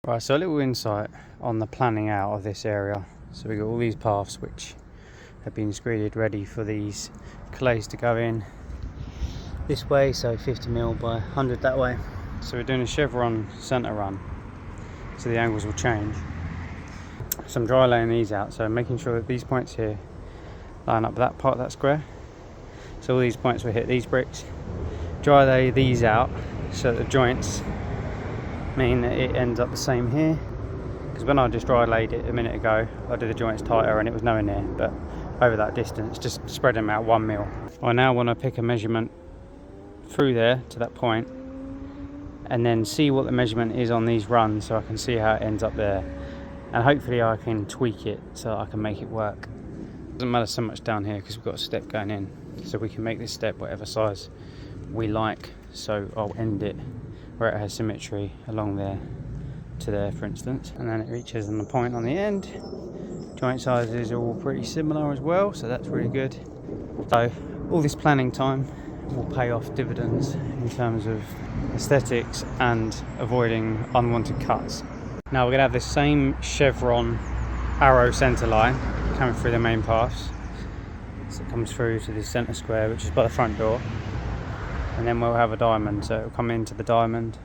Right, so a little insight on the planning out of this area. So we've got all these paths which have been screeded ready for these clays to go in this way, so 50mm by 100 that way. So we're doing a chevron centre run, so the angles will change. So I'm dry laying these out, so making sure that these points here line up that part of that square. So all these points will hit these bricks. Dry lay these out so that the joints mean that it ends up the same here, because when I just dry laid it a minute ago, I did the joints tighter and it was nowhere near, but over that distance, just spread them out 1mm. I now want to pick a measurement through there to that point and then see what the measurement is on these runs, so I can see how it ends up there, and hopefully I can tweak it so I can make it work. Doesn't matter so much down here because we've got a step going in, so we can make this step whatever size we like. So I'll end it where it has symmetry along there to there, for instance, and then it reaches on the point on the end. Joint sizes are all pretty similar as well, so that's really good. So all this planning time will pay off dividends in terms of aesthetics and avoiding unwanted cuts. Now we're going to have this same chevron arrow centre line coming through the main paths. So it comes through to this centre square, which is by the front door, and then we'll have a diamond, so it'll come into the diamond,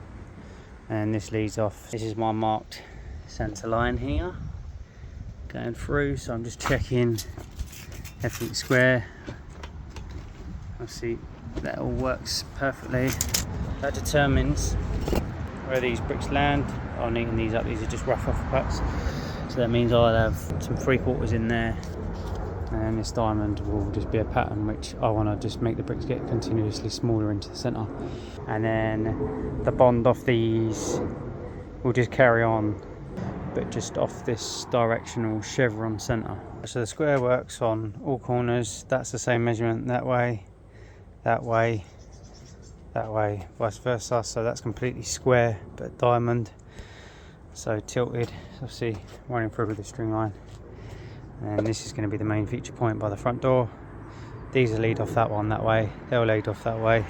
and this leads off. This is my marked centre line here going through, so I'm just checking everything's square. I see that all works perfectly. That determines where these bricks land. I'll neaten these up, these are just rough off cuts, so that means I'll have some 3/4 in there, and this diamond will just be a pattern which I want to just make the bricks get continuously smaller into the centre, and then the bond off these will just carry on, but just off this directional chevron centre. So the square works on all corners. That's the same measurement that way, that way, that way, vice versa. So that's completely square but diamond, so tilted, obviously running through with the string line. And this is going to be the main feature point by the front door. These will lead off that one that way, they'll lead off that way,